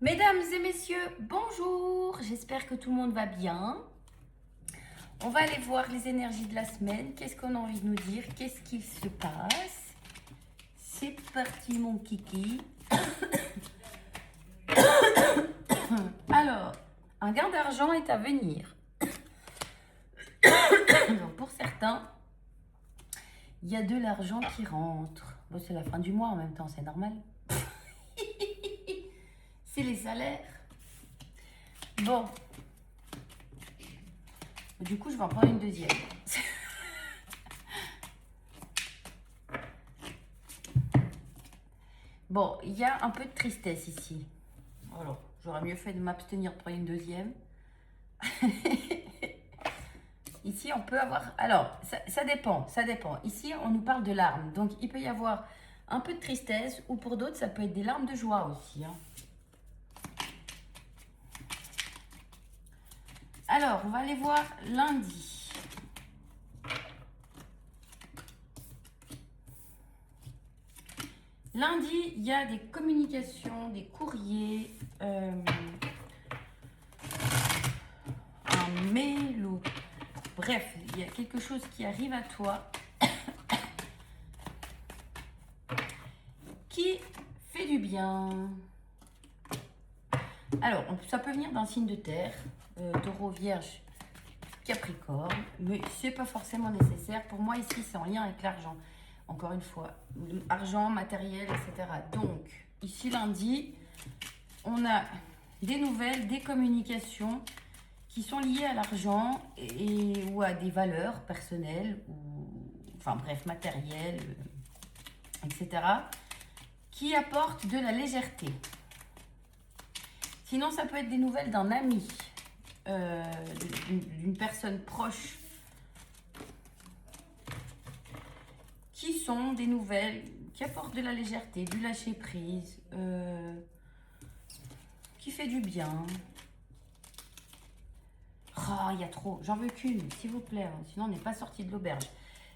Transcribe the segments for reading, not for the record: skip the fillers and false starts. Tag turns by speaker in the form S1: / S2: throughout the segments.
S1: Mesdames et messieurs, bonjour. J'espère que tout le monde va bien. On va aller voir les énergies de la semaine. Qu'est-ce qu'on a envie de nous dire? Qu'est-ce qu'il se passe? C'est parti, mon kiki. Alors, un gain d'argent est à venir. Donc, pour certains, il y a de l'argent qui rentre. Bon, c'est la fin du mois en même temps, c'est normal. C'est les salaires. Bon. Du coup, je vais en prendre une deuxième. Bon, il y a un peu de tristesse ici. Alors, j'aurais mieux fait de m'abstenir de prendre une deuxième. Ici, on peut avoir... Alors, ça dépend, ça dépend. Ici, on nous parle de larmes. Donc, il peut y avoir un peu de tristesse ou pour d'autres, ça peut être des larmes de joie aussi. Alors, on va aller voir lundi. Lundi, il y a des communications, des courriers, un mail ou... Bref, il y a quelque chose qui arrive à toi qui fait du bien. Alors, ça peut venir d'un signe de terre, taureau, vierge, capricorne, mais c'est pas forcément nécessaire. Pour moi, ici, c'est en lien avec l'argent. Encore une fois, argent, matériel, etc. Donc, ici, lundi, on a des nouvelles, des communications qui sont liées à l'argent ou à des valeurs personnelles, ou, enfin bref, matérielles, etc., qui apportent de la légèreté. Sinon, ça peut être des nouvelles d'un ami, d'une personne proche, qui sont des nouvelles qui apportent de la légèreté, du lâcher prise, qui fait du bien. Oh, il y a trop, j'en veux qu'une, s'il vous plaît, hein, sinon on n'est pas sorti de l'auberge.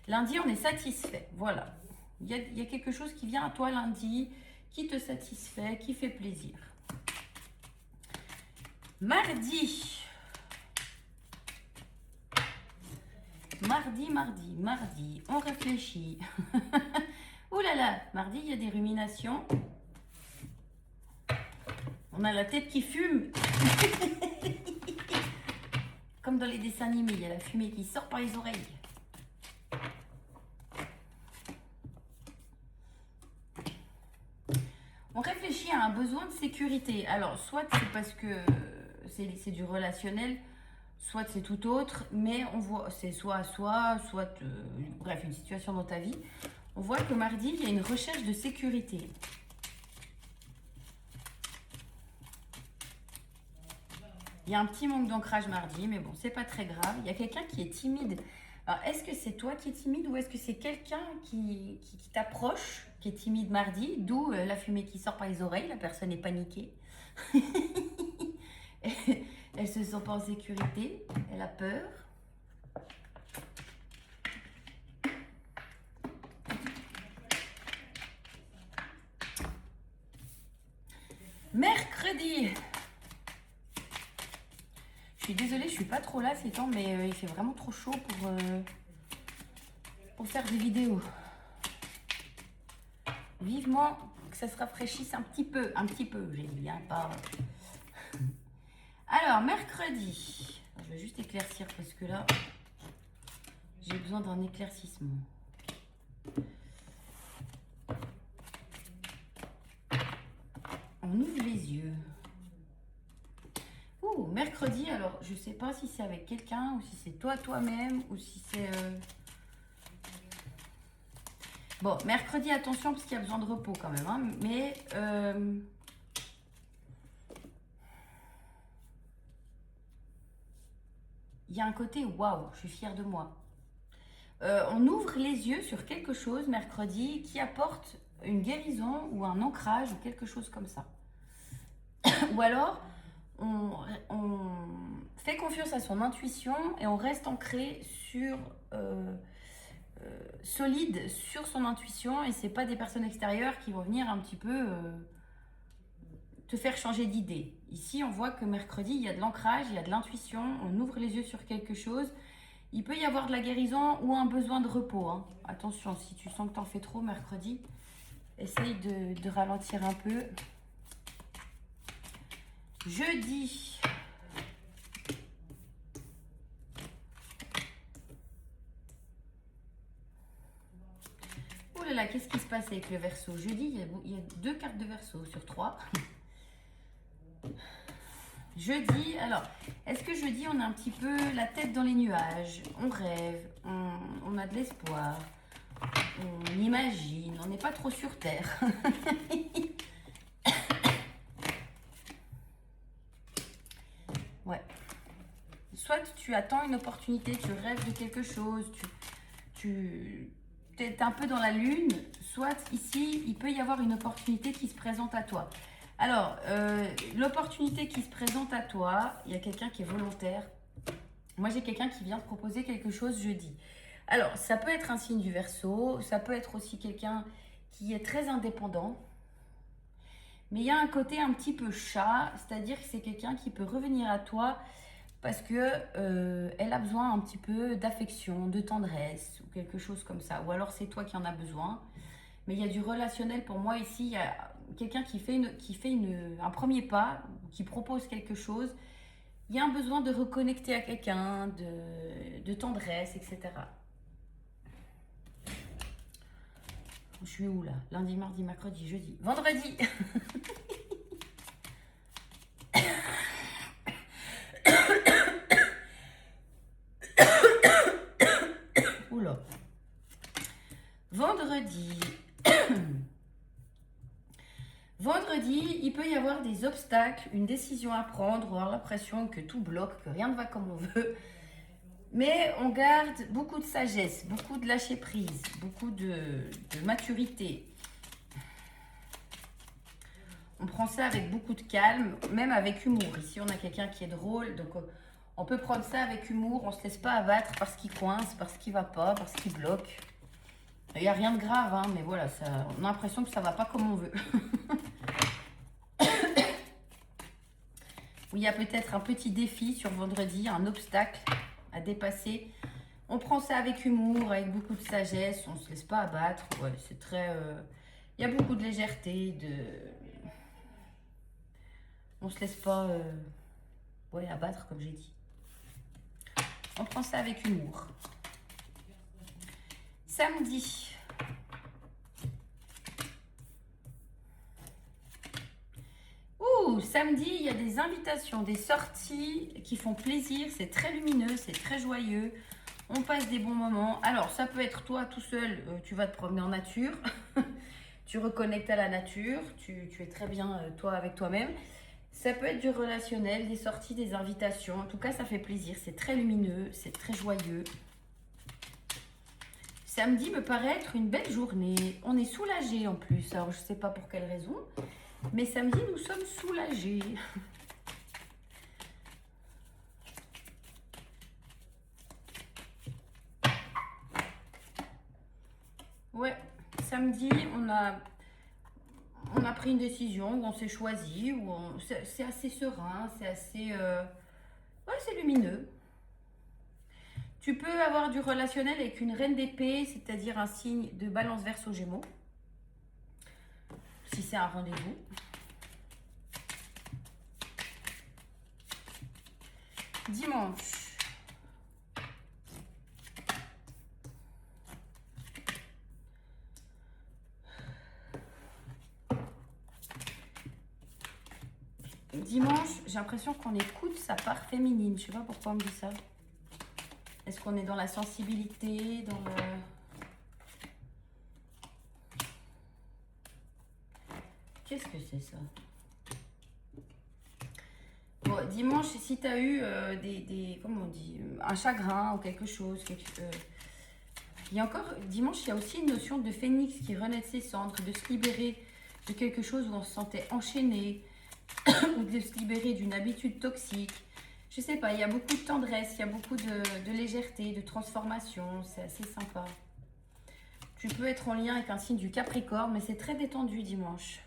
S1: Lundi, on est satisfait, voilà. Il y a quelque chose qui vient à toi lundi, qui te satisfait, qui fait plaisir. Mardi, on réfléchit. Ouh là là, mardi, il y a des ruminations. On a la tête qui fume. Comme dans les dessins animés, il y a la fumée qui sort par les oreilles. On réfléchit à un besoin de sécurité. Alors, soit c'est parce que c'est du relationnel, soit c'est tout autre, mais on voit, c'est soit, bref, une situation dans ta vie. On voit que mardi, il y a une recherche de sécurité. Il y a un petit manque d'ancrage mardi, mais bon, c'est pas très grave. Il y a quelqu'un qui est timide. Alors, est-ce que c'est toi qui es timide ou est-ce que c'est quelqu'un qui t'approche, qui est timide mardi, d'où la fumée qui sort par les oreilles, la personne est paniquée. Elle se sent pas en sécurité, elle a peur. Mercredi. Je suis désolée, je suis pas trop là ces temps, mais il fait vraiment trop chaud pour faire des vidéos. Vivement que ça se rafraîchisse un petit peu, j'ai dit, hein, pas... Alors, mercredi, je vais juste éclaircir parce que là, j'ai besoin d'un éclaircissement. On ouvre les yeux. Ouh, mercredi, alors je sais pas si c'est avec quelqu'un ou si c'est toi-même ou si c'est... Bon, mercredi, attention parce qu'il y a besoin de repos quand même, hein, mais... Il y a un côté waouh, je suis fière de moi. On ouvre les yeux sur quelque chose mercredi qui apporte une guérison ou un ancrage ou quelque chose comme ça. Ou alors, on fait confiance à son intuition et on reste ancré sur... solide sur son intuition et c'est pas des personnes extérieures qui vont venir un petit peu te faire changer d'idée. Ici, on voit que mercredi, il y a de l'ancrage, il y a de l'intuition, on ouvre les yeux sur quelque chose. Il peut y avoir de la guérison ou un besoin de repos. Hein. Attention, si tu sens que tu en fais trop mercredi, essaye de ralentir un peu. Jeudi. Oh là là, qu'est-ce qui se passe avec le Verseau? Jeudi, il y a 2 cartes de Verseau sur 3. Jeudi, alors, est-ce que jeudi, on a un petit peu la tête dans les nuages? On rêve, on a de l'espoir, on imagine, on n'est pas trop sur Terre. Ouais. Soit tu attends une opportunité, tu rêves de quelque chose, tu es un peu dans la lune, soit ici, il peut y avoir une opportunité qui se présente à toi. Alors, l'opportunité qui se présente à toi, il y a quelqu'un qui est volontaire. Moi, j'ai quelqu'un qui vient te proposer quelque chose jeudi. Alors, ça peut être un signe du Verseau, ça peut être aussi quelqu'un qui est très indépendant. Mais il y a un côté un petit peu chat, c'est-à-dire que c'est quelqu'un qui peut revenir à toi parce que elle a besoin un petit peu d'affection, de tendresse ou quelque chose comme ça. Ou alors c'est toi qui en as besoin. Mais il y a du relationnel pour moi ici. Il y a quelqu'un qui fait, un premier pas, qui propose quelque chose. Il y a un besoin de reconnecter à quelqu'un, de tendresse, etc. Je suis où là? Lundi, mardi, mercredi, jeudi, vendredi. Oula. Vendredi. Vendredi, il peut y avoir des obstacles, une décision à prendre, ou avoir l'impression que tout bloque, que rien ne va comme on veut. Mais on garde beaucoup de sagesse, beaucoup de lâcher prise, beaucoup de maturité. On prend ça avec beaucoup de calme, même avec humour. Ici, on a quelqu'un qui est drôle, donc on peut prendre ça avec humour. On ne se laisse pas abattre parce qu'il coince, parce qu'il ne va pas, parce qu'il bloque. Il n'y a rien de grave, hein, mais voilà, ça, on a l'impression que ça ne va pas comme on veut. Où il y a peut-être un petit défi sur vendredi, un obstacle à dépasser. On prend ça avec humour, avec beaucoup de sagesse, on ne se laisse pas abattre. Ouais, c'est très... il y a beaucoup de légèreté, on ne se laisse pas ouais, abattre, comme j'ai dit. On prend ça avec humour. Samedi. Ouh, samedi, il y a des invitations, des sorties qui font plaisir. C'est très lumineux, c'est très joyeux. On passe des bons moments. Alors, ça peut être toi tout seul, tu vas te promener en nature. Tu reconnectes à la nature. Tu es très bien, toi, avec toi-même. Ça peut être du relationnel, des sorties, des invitations. En tout cas, ça fait plaisir. C'est très lumineux, c'est très joyeux. Samedi me paraît être une belle journée. On est soulagé en plus. Alors, je ne sais pas pour quelle raison. Mais samedi, nous sommes soulagés. Ouais, samedi, on a pris une décision, où on s'est choisi, c'est assez serein, c'est assez... ouais, c'est lumineux. Tu peux avoir du relationnel avec une reine d'épée, c'est-à-dire un signe de balance verso gémeaux. Si c'est un rendez-vous. Dimanche. Dimanche, j'ai l'impression qu'on écoute sa part féminine. Je sais pas pourquoi on me dit ça. Est-ce qu'on est dans la sensibilité, dans le... Qu'est-ce que c'est ça? Bon, dimanche, si tu as eu comment on dit, un chagrin ou quelque chose, il y a encore, dimanche, il y a aussi une notion de phénix qui renaît de ses cendres, de se libérer de quelque chose où on se sentait enchaîné, ou de se libérer d'une habitude toxique. Je sais pas, il y a beaucoup de tendresse, il y a beaucoup de légèreté, de transformation, c'est assez sympa. Tu peux être en lien avec un signe du Capricorne, mais c'est très détendu dimanche.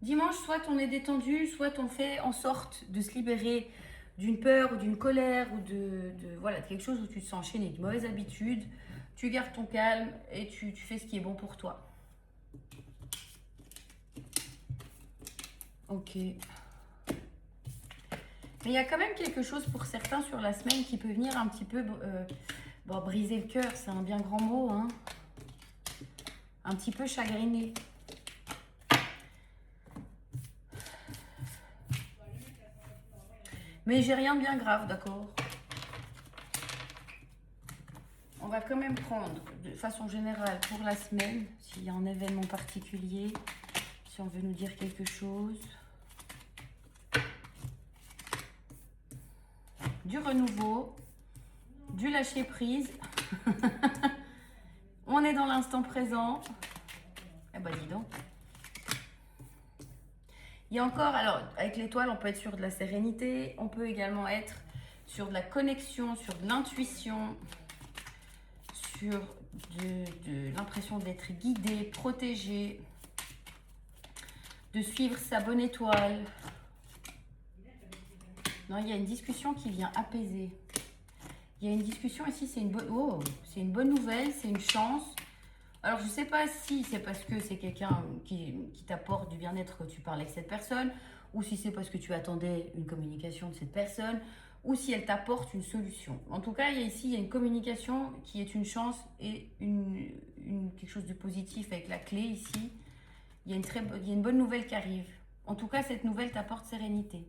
S1: Dimanche, soit on est détendu, soit on fait en sorte de se libérer d'une peur ou d'une colère ou voilà, de quelque chose où tu te sens enchaîné, de mauvaises habitudes. Tu gardes ton calme et tu fais ce qui est bon pour toi. Ok. Mais il y a quand même quelque chose pour certains sur la semaine qui peut venir un petit peu bon, briser le cœur, c'est un bien grand mot, hein. Un petit peu chagriner. Mais j'ai rien de bien grave, d'accord? On va quand même prendre de façon générale pour la semaine, s'il y a un événement particulier, si on veut nous dire quelque chose. Du renouveau, du lâcher prise. On est dans l'instant présent. Eh ben dis donc. Il y a encore, alors avec l'étoile, on peut être sur de la sérénité, on peut également être sur de la connexion, sur de l'intuition, sur de l'impression d'être guidé, protégé, de suivre sa bonne étoile. Non, il y a une discussion qui vient apaiser. Il y a une discussion ici, c'est une bonne nouvelle, c'est une chance. Alors, je ne sais pas si c'est parce que c'est quelqu'un qui t'apporte du bien-être que tu parles avec cette personne, ou si c'est parce que tu attendais une communication de cette personne, ou si elle t'apporte une solution. En tout cas, il y a une communication qui est une chance et quelque chose de positif avec la clé ici. Il y a une bonne nouvelle qui arrive. En tout cas, cette nouvelle t'apporte sérénité.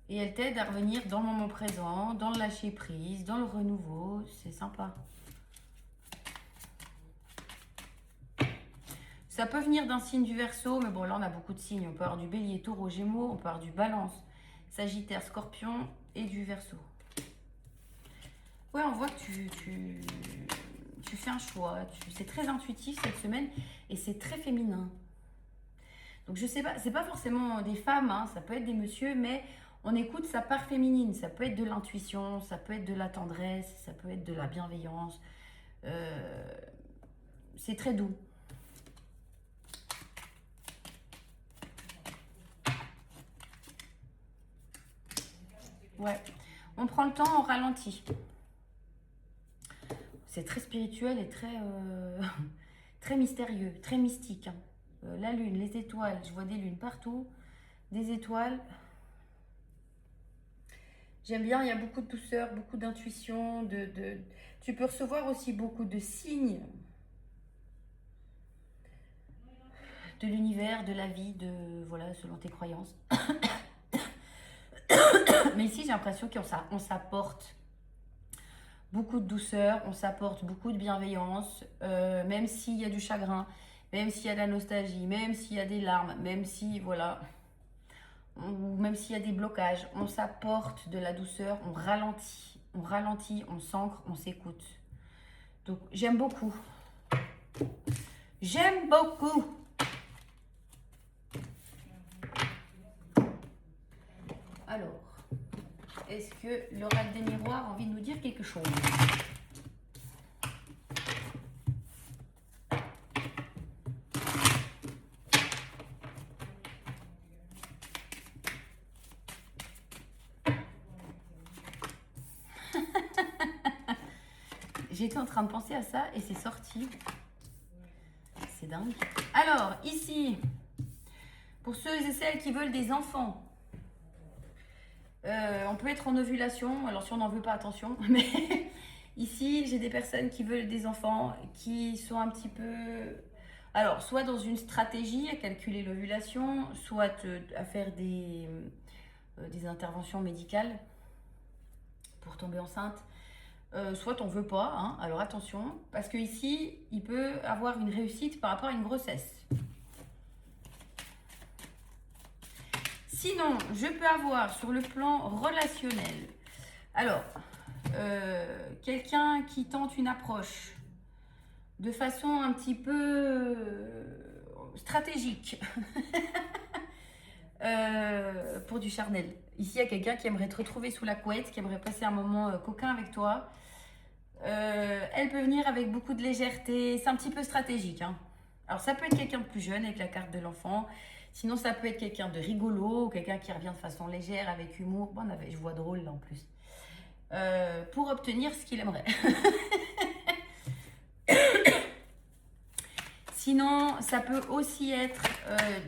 S1: Et elle t'aide à revenir dans le moment présent, dans le lâcher prise, dans le renouveau. C'est sympa. Ça peut venir d'un signe du Verseau, mais bon, là, on a beaucoup de signes. On peut avoir du Bélier, Taureau, Gémeaux, on peut avoir du Balance, Sagittaire, Scorpion et du Verseau. Ouais, on voit que tu fais un choix. C'est très intuitif cette semaine et c'est très féminin. Donc, je sais pas, c'est pas forcément des femmes, hein, ça peut être des messieurs, mais on écoute sa part féminine. Ça peut être de l'intuition, ça peut être de la tendresse, ça peut être de la bienveillance. C'est très doux. Ouais, on prend le temps, on ralentit. C'est très spirituel et très, très mystérieux, très mystique. Hein. La lune, les étoiles, je vois des lunes partout, des étoiles. J'aime bien, il y a beaucoup de douceur, beaucoup d'intuition. Tu peux recevoir aussi beaucoup de signes de l'univers, de la vie, voilà, selon tes croyances. Mais ici, j'ai l'impression qu'on s'apporte beaucoup de douceur, on s'apporte beaucoup de bienveillance, même s'il y a du chagrin, même s'il y a de la nostalgie, même s'il y a des larmes, même si, voilà, ou même s'il y a des blocages, on s'apporte de la douceur, on ralentit, on s'ancre, on s'écoute. Donc, j'aime beaucoup. J'aime beaucoup. Alors, est-ce que l'oracle des miroirs a envie de nous dire quelque chose? J'étais en train de penser à ça et c'est sorti. C'est dingue. Alors, ici, pour ceux et celles qui veulent des enfants, on peut être en ovulation. Alors, si on n'en veut pas, attention. Mais ici, j'ai des personnes qui veulent des enfants, qui sont un petit peu... Alors, soit dans une stratégie à calculer l'ovulation, soit à faire des interventions médicales pour tomber enceinte. Soit on veut pas, hein, alors attention, parce que ici, il peut avoir une réussite par rapport à une grossesse. Sinon, je peux avoir sur le plan relationnel, alors, quelqu'un qui tente une approche de façon un petit peu stratégique pour du charnel. Ici, il y a quelqu'un qui aimerait te retrouver sous la couette, qui aimerait passer un moment coquin avec toi. Elle peut venir avec beaucoup de légèreté. C'est un petit peu stratégique. Hein. Alors, ça peut être quelqu'un de plus jeune avec la carte de l'enfant. Sinon, ça peut être quelqu'un de rigolo, quelqu'un qui revient de façon légère, avec humour. Bon, je vois drôle là en plus. Pour obtenir ce qu'il aimerait. Sinon, ça peut aussi être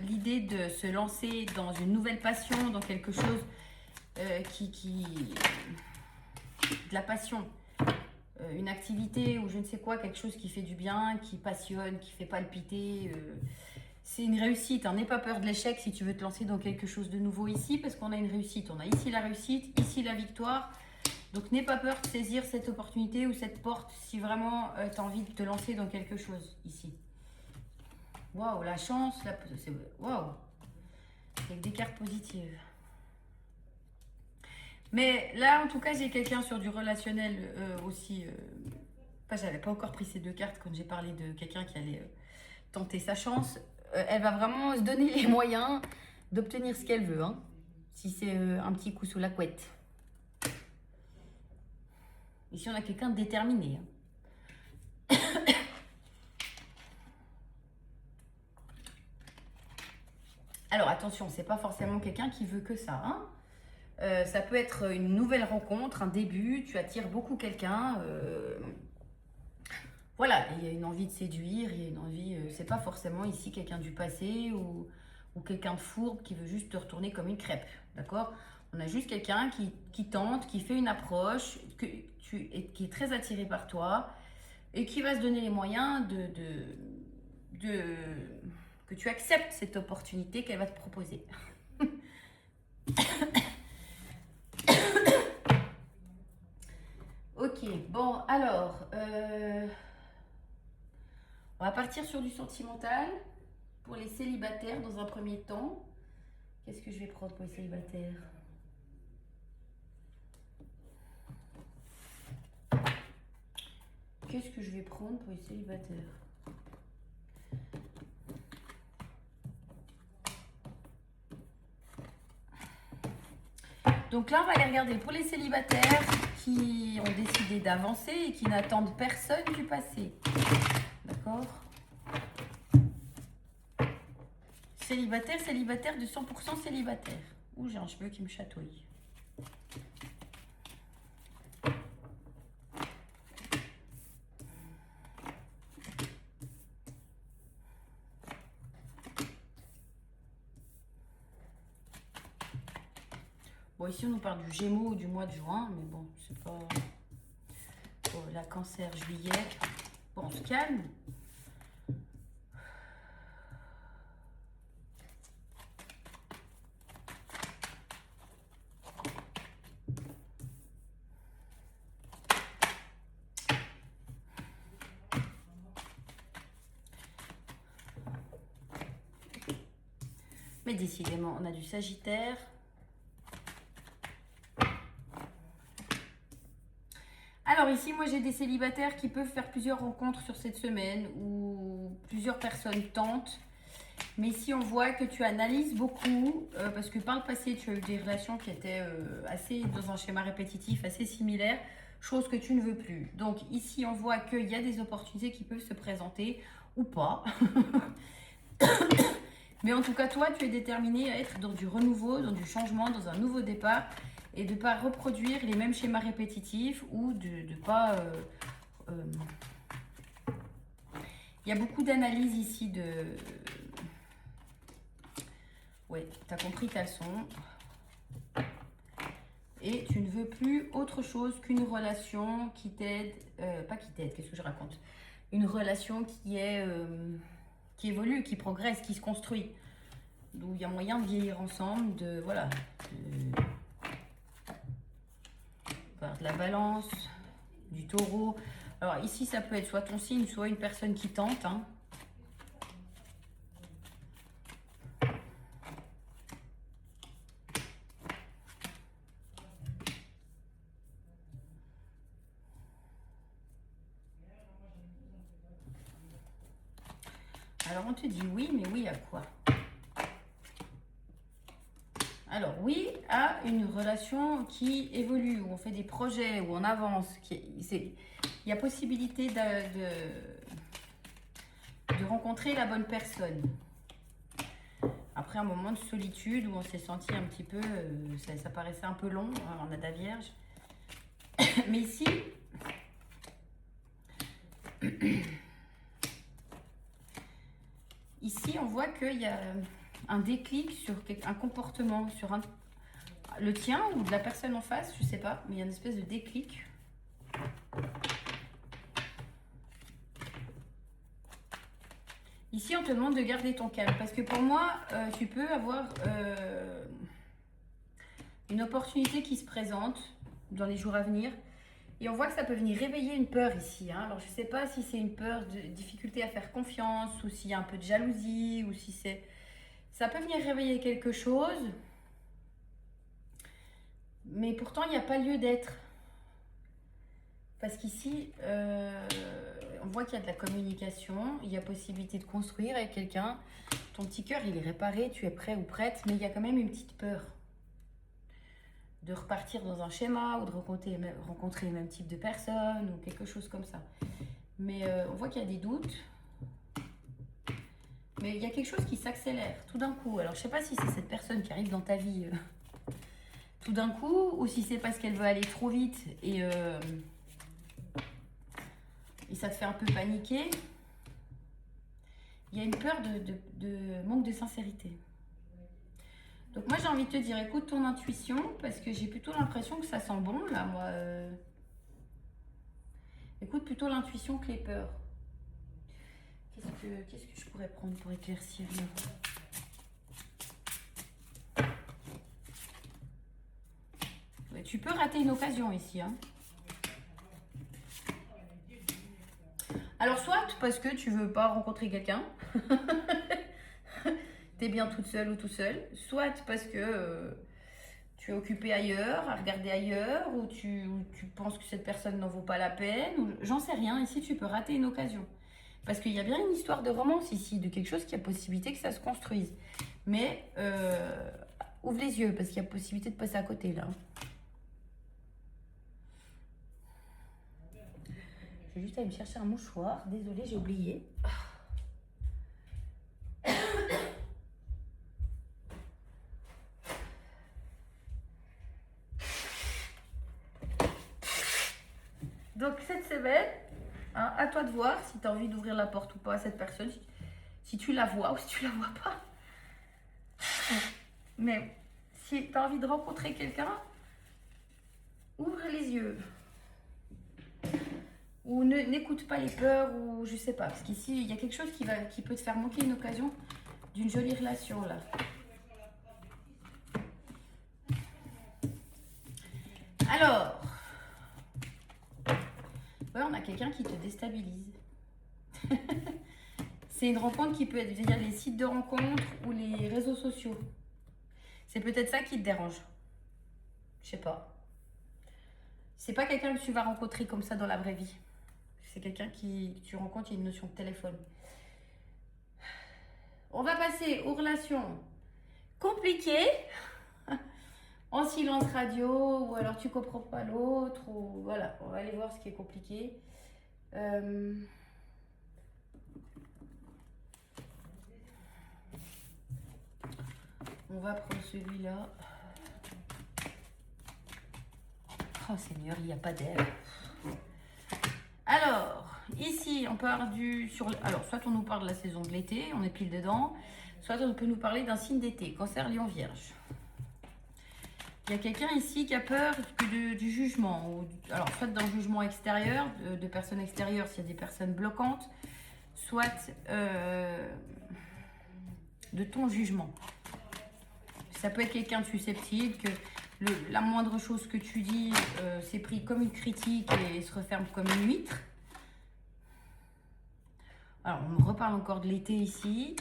S1: l'idée de se lancer dans une nouvelle passion, dans quelque chose de la passion. Une activité ou je ne sais quoi, quelque chose qui fait du bien, qui passionne, qui fait palpiter. C'est une réussite, hein. N'aie pas peur de l'échec si tu veux te lancer dans quelque chose de nouveau ici, parce qu'on a une réussite. On a ici la réussite, ici la victoire. Donc n'aie pas peur de saisir cette opportunité ou cette porte si vraiment tu as envie de te lancer dans quelque chose ici. Waouh, la chance, waouh, avec des cartes positives. Mais là, en tout cas, j'ai quelqu'un sur du relationnel aussi. J'avais pas encore pris ces deux cartes quand j'ai parlé de quelqu'un qui allait tenter sa chance. Elle va vraiment se donner les moyens d'obtenir ce qu'elle veut. Hein, si c'est un petit coup sous la couette. Ici, on a quelqu'un de déterminé. Hein. Alors, attention, c'est pas forcément quelqu'un qui veut que ça. Hein. Ça peut être une nouvelle rencontre, un début, tu attires beaucoup quelqu'un. Voilà, il y a une envie de séduire, il y a une envie. C'est pas forcément ici quelqu'un du passé ou quelqu'un de fourbe qui veut juste te retourner comme une crêpe. D'accord? On a juste quelqu'un qui tente, qui fait une approche, qui est très attiré par toi et qui va se donner les moyens que tu acceptes cette opportunité qu'elle va te proposer. Ok, bon, alors, on va partir sur du sentimental pour les célibataires dans un premier temps. Qu'est-ce que je vais prendre pour les célibataires? Qu'est-ce que je vais prendre pour les célibataires? Donc là, on va aller regarder pour les célibataires qui ont décidé d'avancer et qui n'attendent personne du passé. D'accord? Célibataire, célibataire de 100% célibataire. Ouh, j'ai un cheveu qui me chatouille. Bon, ici, on nous parle du Gémeaux du mois de juin, mais bon, c'est pas... Oh, la Cancer, juillet. Bon, on se calme. Mais décidément, on a du Sagittaire. Alors ici, moi j'ai des célibataires qui peuvent faire plusieurs rencontres sur cette semaine ou plusieurs personnes tentent. Mais ici, on voit que tu analyses beaucoup parce que par le passé, tu as eu des relations qui étaient assez dans un schéma répétitif, assez similaire, chose que tu ne veux plus. Donc ici, on voit qu'il y a des opportunités qui peuvent se présenter ou pas. Mais en tout cas, toi, tu es déterminé à être dans du renouveau, dans du changement, dans un nouveau départ et de ne pas reproduire les mêmes schémas répétitifs ou de ne pas... Il y a beaucoup d'analyses ici de... Ouais, tu as compris ta leçon. Et tu ne veux plus autre chose qu'une relation qui t'aide... pas qui t'aide, qu'est-ce que je raconte? Une relation qui est... qui évolue, qui progresse, qui se construit. D'où il y a moyen de vieillir ensemble, de... Voilà. De la balance, du taureau. Alors ici, ça peut être soit ton signe, soit une personne qui tente. Hein. Alors on te dit oui, mais oui à quoi? Alors oui à une relation qui évolue, où on fait des projets, où on avance. Il y a possibilité de rencontrer la bonne personne. Après un moment de solitude où on s'est senti un petit peu, ça paraissait un peu long, hein, on a de la Vierge. Mais ici, ici on voit qu'il y a un déclic sur un comportement, sur le tien ou de la personne en face, je sais pas, mais il y a une espèce de déclic. Ici, on te demande de garder ton calme parce que pour moi, tu peux avoir une opportunité qui se présente dans les jours à venir et on voit que ça peut venir réveiller une peur ici. Hein. Alors, je ne sais pas si c'est une peur de difficulté à faire confiance ou s'il y a un peu de jalousie ou si c'est... Ça peut venir réveiller quelque chose, mais pourtant, il n'y a pas lieu d'être. Parce qu'ici, on voit qu'il y a de la communication, il y a possibilité de construire avec quelqu'un. Ton petit cœur, il est réparé, tu es prêt ou prête, mais il y a quand même une petite peur de repartir dans un schéma ou de rencontrer le même type de personne ou quelque chose comme ça. Mais on voit qu'il y a des doutes. Mais il y a quelque chose qui s'accélère tout d'un coup. Alors, je ne sais pas si c'est cette personne qui arrive dans ta vie tout d'un coup ou si c'est parce qu'elle veut aller trop vite et ça te fait un peu paniquer. Il y a une peur de manque de sincérité. Donc moi j'ai envie de te dire, écoute ton intuition, parce que j'ai plutôt l'impression que ça sent bon là, moi. Écoute plutôt l'intuition que les peurs. Qu'est-ce que je pourrais prendre pour éclaircir là? Ouais, tu peux rater une occasion ici, hein. Alors, soit parce que tu veux pas rencontrer quelqu'un, t'es bien toute seule ou tout seul, soit parce que tu es occupé ailleurs, à regarder ailleurs, ou tu penses que cette personne n'en vaut pas la peine, ou j'en sais rien. Ici, tu peux rater une occasion. Parce qu'il y a bien une histoire de romance ici, de quelque chose qui a possibilité que ça se construise. Mais ouvre les yeux, parce qu'il y a possibilité de passer à côté là. Je vais juste aller me chercher un mouchoir. Désolée, j'ai oublié. Donc cette semaine, hein, à toi de voir si tu as envie d'ouvrir la porte ou pas à cette personne. Si tu la vois ou si tu la vois pas. Mais si tu as envie de rencontrer quelqu'un, ouvre les yeux. Ou n'écoute pas les peurs, ou je sais pas. Parce qu'ici, il y a quelque chose qui peut te faire manquer une occasion d'une jolie relation, là. Alors, ouais, on a quelqu'un qui te déstabilise. C'est une rencontre qui peut être via les sites de rencontres ou les réseaux sociaux. C'est peut-être ça qui te dérange. Je sais pas. C'est pas quelqu'un que tu vas rencontrer comme ça dans la vraie vie. C'est quelqu'un que tu rencontres, il y a une notion de téléphone. On va passer aux relations compliquées, en silence radio, ou alors tu comprends pas l'autre, ou voilà, on va aller voir ce qui est compliqué. On va prendre celui-là. Oh Seigneur, il n'y a pas d'air. Alors, ici, on parle alors, soit on nous parle de la saison de l'été, on est pile dedans, soit on peut nous parler d'un signe d'été, Cancer, Lion, Vierge. Il y a quelqu'un ici qui a peur du jugement, alors soit d'un jugement extérieur, de personnes extérieures s'il y a des personnes bloquantes, soit de ton jugement. Ça peut être quelqu'un de susceptible, que la moindre chose que tu dis, c'est pris comme une critique et se referme comme une huître. Alors, on me reparle encore de l'été ici.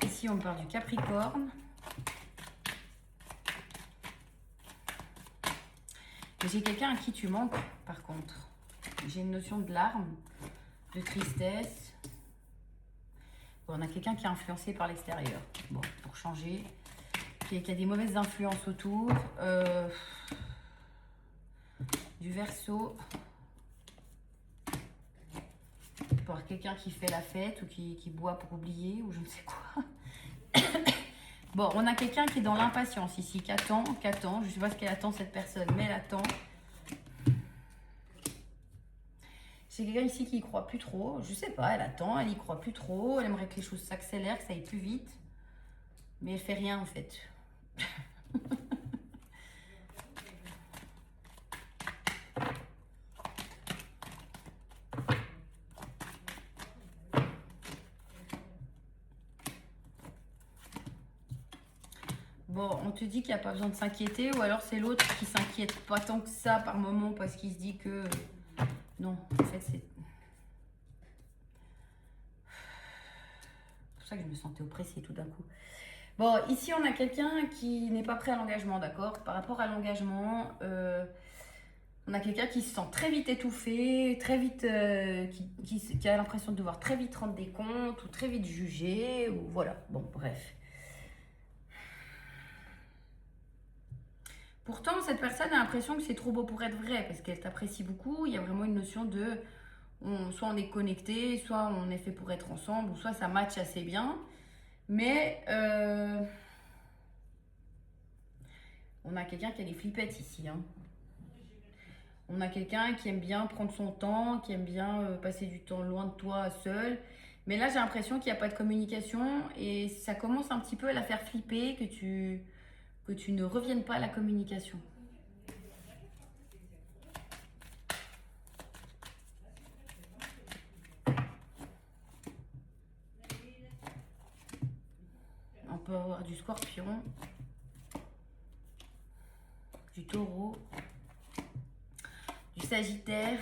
S1: Ici, on me parle du Capricorne. J'ai quelqu'un à qui tu manques, par contre. J'ai une notion de larmes, de tristesse. Bon, on a quelqu'un qui est influencé par l'extérieur. Bon, pour changer. Qui a des mauvaises influences autour. Du Verseau. par quelqu'un qui fait la fête ou qui boit pour oublier ou je ne sais quoi. Bon, on a quelqu'un qui est dans l'impatience ici, qui attend. Je ne sais pas ce qu'elle attend cette personne, mais elle attend. C'est quelqu'un ici qui y croit plus trop. Je sais pas, elle attend, elle y croit plus trop. Elle aimerait que les choses s'accélèrent, que ça aille plus vite. Mais elle fait rien en fait. Bon, on te dit qu'il n'y a pas besoin de s'inquiéter, ou alors c'est l'autre qui s'inquiète pas tant que ça par moment parce qu'il se dit que... Non, en fait c'est... C'est pour ça que je me sentais oppressée tout d'un coup. Bon, ici on a quelqu'un qui n'est pas prêt à l'engagement, d'accord? Par rapport à l'engagement, on a quelqu'un qui se sent très vite étouffé, très vite, qui a l'impression de devoir très vite rendre des comptes, ou très vite juger, ou voilà, bon, bref. Pourtant, cette personne a l'impression que c'est trop beau pour être vrai, parce qu'elle t'apprécie beaucoup. Il y a vraiment une notion de, soit on est connecté, soit on est fait pour être ensemble, ou soit ça match assez bien. Mais on a quelqu'un qui a des flippettes ici. Hein. On a quelqu'un qui aime bien prendre son temps, qui aime bien passer du temps loin de toi, seul. Mais là, j'ai l'impression qu'il n'y a pas de communication et ça commence un petit peu à la faire flipper, que tu ne reviennes pas à la communication. On peut avoir du scorpion, du taureau, du sagittaire.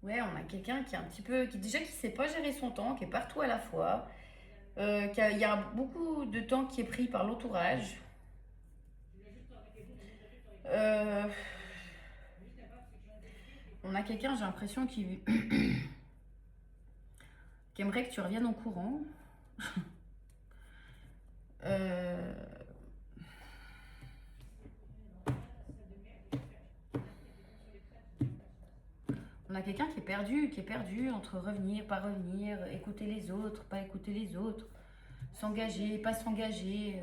S1: Ouais, on a quelqu'un qui est un petit peu, qui déjà qui sait pas gérer son temps, qui est partout à la fois. Il y a beaucoup de temps qui est pris par l'entourage. On a quelqu'un, j'ai l'impression, qui aimerait que tu reviennes au courant. On a quelqu'un qui est perdu entre revenir, pas revenir, écouter les autres, pas écouter les autres, s'engager, pas s'engager,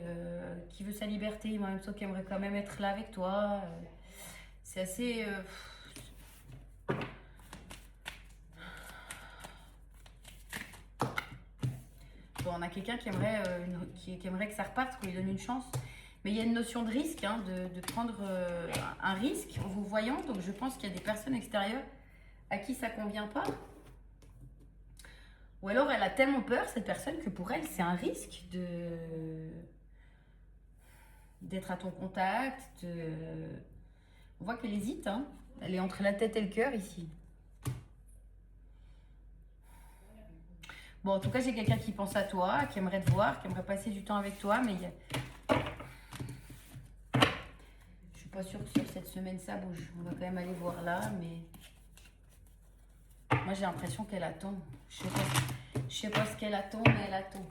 S1: qui veut sa liberté, mais en même temps qui aimerait quand même être là avec toi. C'est assez... Bon, on a quelqu'un qui aimerait, qui aimerait que ça reparte, qu'on lui donne une chance. Mais il y a une notion de risque, hein, de prendre un risque en vous voyant. Donc je pense qu'il y a des personnes extérieures à qui ça convient pas. Ou alors elle a tellement peur, cette personne, que pour elle, c'est un risque d'être à ton contact. On voit qu'elle hésite. Hein. Elle est entre la tête et le cœur ici. Bon, en tout cas, j'ai quelqu'un qui pense à toi, qui aimerait te voir, qui aimerait passer du temps avec toi, mais je suis pas sûre que sur cette semaine ça bouge. On va quand même aller voir là, mais moi j'ai l'impression qu'elle attend. Je sais pas ce qu'elle attend, mais elle attend.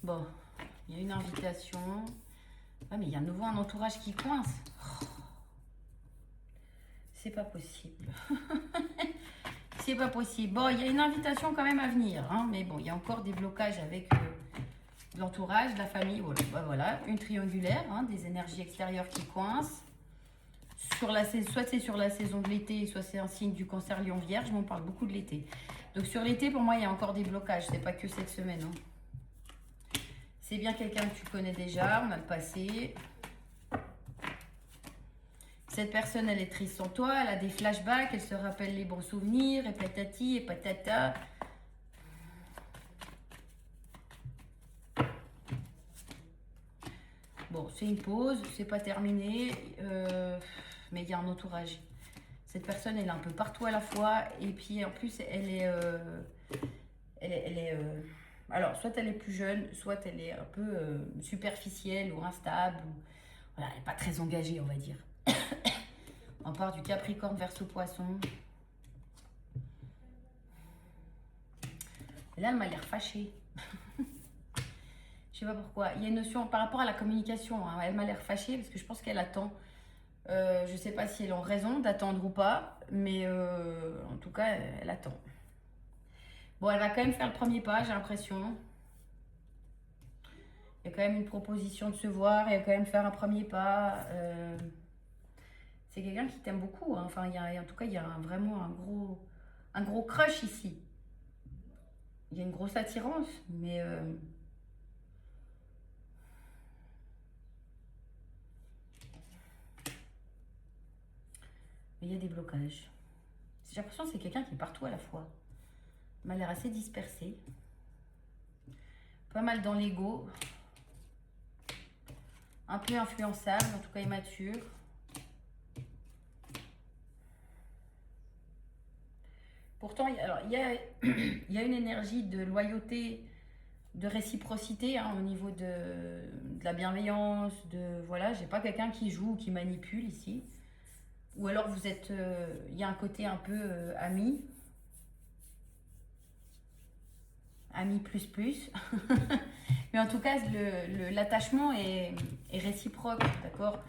S1: Bon, il y a une invitation. Ah, mais il y a à nouveau un entourage qui coince. Oh, c'est pas possible. C'est pas possible. Bon, il y a une invitation quand même à venir. Hein, mais bon, il y a encore des blocages avec l'entourage, la famille. Voilà, bah, voilà. Une triangulaire, hein, des énergies extérieures qui coincent. Soit c'est sur la saison de l'été, soit c'est un signe du cancer lion vierge. Mais on parle beaucoup de l'été. Donc sur l'été, pour moi, il y a encore des blocages. C'est pas que cette semaine. Hein. C'est bien quelqu'un que tu connais déjà, on a le passé. Cette personne, elle est triste sans toi, elle a des flashbacks, elle se rappelle les bons souvenirs, et patati, et patata. Bon, c'est une pause, c'est pas terminé, mais il y a un entourage. Cette personne, elle est un peu partout à la fois, et puis en plus, elle est... alors, soit elle est plus jeune, soit elle est un peu superficielle ou instable. Ou, voilà, elle n'est pas très engagée, on va dire. On part du Capricorne, Verseau, Poisson. Et là, elle m'a l'air fâchée. Je sais pas pourquoi. Il y a une notion par rapport à la communication. Hein. Elle m'a l'air fâchée parce que je pense qu'elle attend. Je sais pas si elle a raison d'attendre ou pas, mais en tout cas, elle attend. Bon, elle va quand même faire le premier pas, j'ai l'impression. Il y a quand même une proposition de se voir, elle va quand même faire un premier pas. C'est quelqu'un qui t'aime beaucoup. Hein. Enfin, en tout cas, il y a vraiment un gros crush ici. Il y a une grosse attirance, mais il y a des blocages. J'ai l'impression que c'est quelqu'un qui est partout à la fois. Il m'a l'air assez dispersé. Pas mal dans l'ego. Un peu influençable, en tout cas immature. Pourtant, il y a une énergie de loyauté, de réciprocité hein, au niveau de la bienveillance. Voilà, j'ai pas quelqu'un qui joue ou qui manipule ici. Ou alors vous êtes, il y a un côté un peu ami. Ami plus plus. Mais en tout cas, l'attachement est réciproque, d'accord?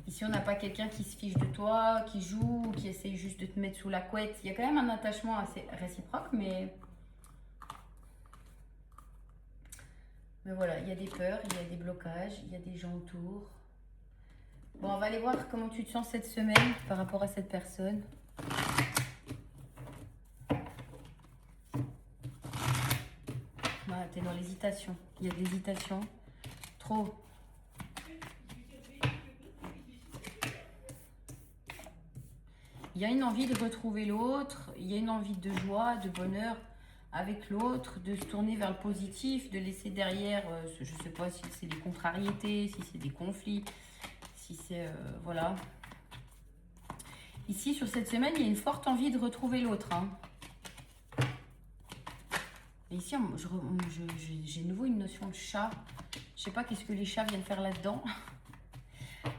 S1: Ici, on n'a pas quelqu'un qui se fiche de toi, qui joue, qui essaye juste de te mettre sous la couette. Il y a quand même un attachement assez réciproque, mais voilà, il y a des peurs, il y a des blocages, il y a des gens autour. Bon, on va aller voir comment tu te sens cette semaine par rapport à cette personne. T'es dans l'hésitation. Il y a de l'hésitation. Trop. Il y a une envie de retrouver l'autre. Il y a une envie de joie, de bonheur avec l'autre, de se tourner vers le positif, de laisser derrière, je ne sais pas si c'est des contrariétés, si c'est des conflits, si c'est... voilà. Ici, sur cette semaine, il y a une forte envie de retrouver l'autre. Hein. Et ici, j'ai de nouveau une notion de chat. Je sais pas qu'est-ce que les chats viennent faire là-dedans.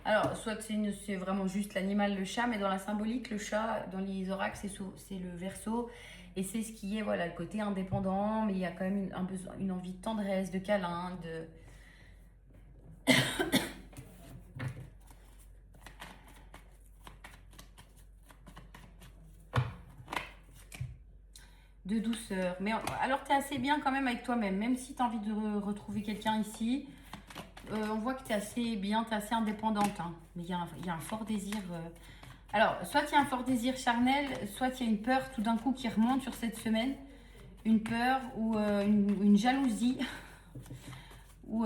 S1: Alors, soit c'est vraiment juste l'animal, le chat, mais dans la symbolique, le chat, dans les oracles, c'est le Verseau. Et c'est ce qui est, voilà, le côté indépendant, mais il y a quand même une envie de tendresse, de câlin, de douceur. Mais alors, tu es assez bien quand même avec toi-même, même si tu as envie de retrouver quelqu'un ici. On voit que tu es assez bien, tu es assez indépendante. Hein. Mais il y a un fort désir. Alors, soit il y a un fort désir charnel, soit il y a une peur tout d'un coup qui remonte sur cette semaine. Une peur ou une jalousie. Ou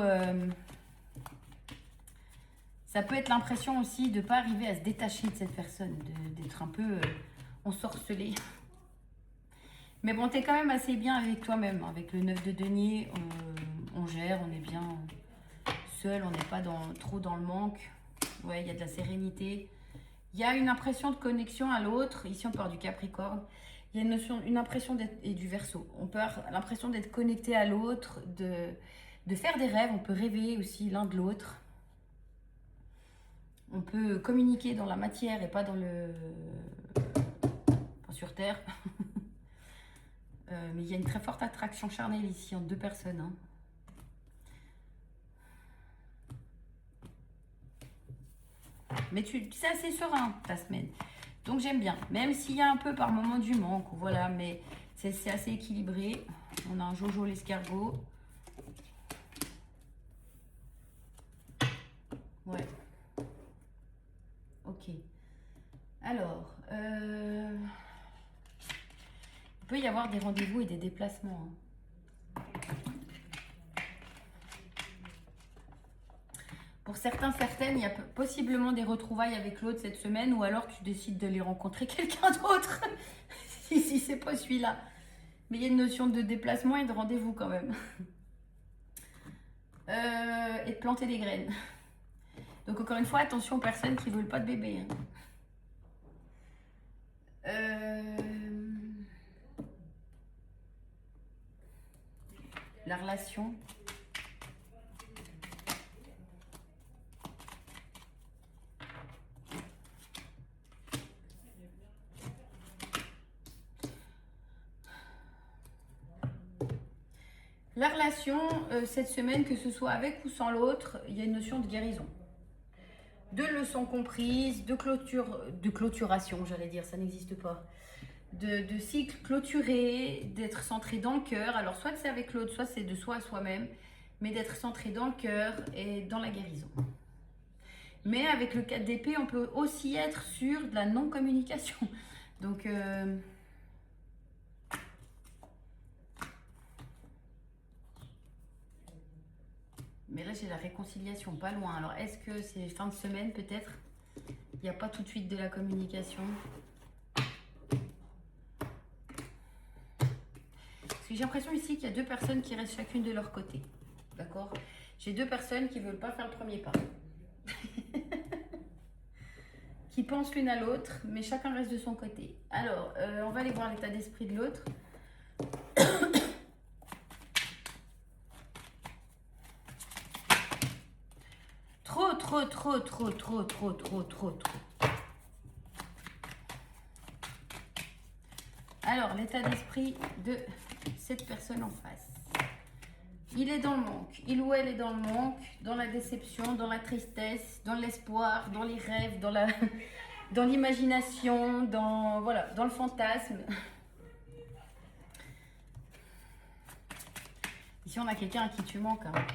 S1: ça peut être l'impression aussi de ne pas arriver à se détacher de cette personne, d'être un peu ensorcelé. Mais bon, tu es quand même assez bien avec toi-même. Avec le 9 de denier, on gère, on est bien seul, on n'est pas trop dans le manque. Ouais, il y a de la sérénité. Il y a une impression de connexion à l'autre. Ici, on part du Capricorne. Il y a une impression d'être, et du Verseau. On peut avoir l'impression d'être connecté à l'autre, de faire des rêves. On peut rêver aussi l'un de l'autre. On peut communiquer dans la matière et pas dans pas sur Terre. Mais il y a une très forte attraction charnelle ici entre deux personnes. Hein. Mais c'est assez serein ta semaine. Donc j'aime bien. Même s'il y a un peu par moment du manque. Voilà, mais c'est assez équilibré. On a un Jojo l'escargot. Ouais. Ok. Alors, il peut y avoir des rendez-vous et des déplacements. Hein. Pour certaines, il y a possiblement des retrouvailles avec l'autre cette semaine, ou alors tu décides de les rencontrer quelqu'un d'autre, si c'est pas celui-là. Mais il y a une notion de déplacement et de rendez-vous quand même. Et de planter des graines. Donc encore une fois, attention aux personnes qui ne veulent pas de bébé. La relation. La relation, cette semaine, que ce soit avec ou sans l'autre, il y a une notion de guérison. De leçons comprises, de clôturation, j'allais dire, ça n'existe pas. De cycle clôturé, d'être centré dans le cœur. Alors, soit c'est avec l'autre, soit c'est de soi à soi-même, mais d'être centré dans le cœur et dans la guérison. Mais avec le 4 d'épée, on peut aussi être sur de la non-communication. Donc, mais là, j'ai la réconciliation, pas loin. Alors, est-ce que c'est fin de semaine, peut-être? Il n'y a pas tout de suite de la communication. Parce que j'ai l'impression ici qu'il y a deux personnes qui restent chacune de leur côté. D'accord? J'ai deux personnes qui ne veulent pas faire le premier pas. Qui pensent l'une à l'autre, mais chacun reste de son côté. Alors, on va aller voir l'état d'esprit de l'autre. Trop. Alors, l'état d'esprit de cette personne en face. Il est dans le manque. Il ou elle est dans le manque, dans la déception, dans la tristesse, dans l'espoir, dans les rêves, dans l'imagination, dans le fantasme. Ici, on a quelqu'un à qui tu manques. Hein.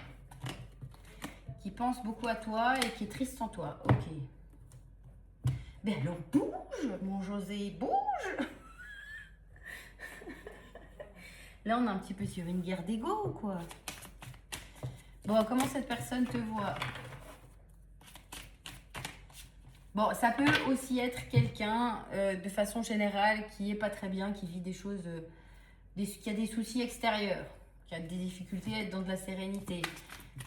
S1: Qui pense beaucoup à toi et qui est triste sans toi. Ok. Mais alors bouge, mon José, bouge. Là, on est un petit peu sur une guerre d'ego ou quoi? Bon, comment cette personne te voit? Bon, ça peut aussi être quelqu'un, de façon générale, qui est pas très bien, qui vit des choses, qui a des soucis extérieurs, qui a des difficultés à être dans de la sérénité.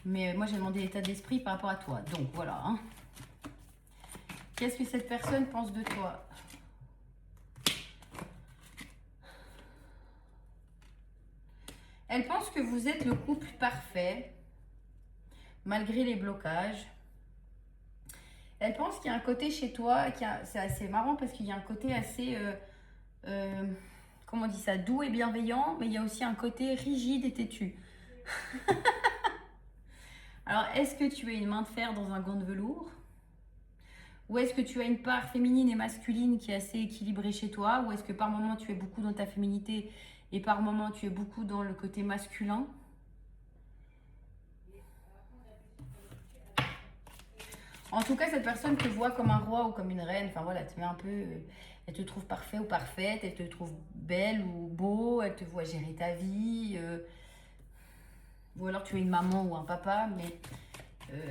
S1: Mais moi, j'ai demandé l'état d'esprit par rapport à toi. Donc, voilà. Hein. Qu'est-ce que cette personne pense de toi? Elle pense que vous êtes le couple parfait, malgré les blocages. Elle pense qu'il y a un côté chez toi, c'est assez marrant parce qu'il y a un côté assez, comment on dit ça, doux et bienveillant, mais il y a aussi un côté rigide et têtu. Alors, est-ce que tu as une main de fer dans un gant de velours? Ou est-ce que tu as une part féminine et masculine qui est assez équilibrée chez toi? Ou est-ce que par moment tu es beaucoup dans ta féminité et par moment tu es beaucoup dans le côté masculin? En tout cas, cette personne te voit comme un roi ou comme une reine. Enfin voilà, tu mets un peu, elle te trouve parfait ou parfaite, elle te trouve belle ou beau, elle te voit gérer ta vie. Ou alors tu es une maman ou un papa, mais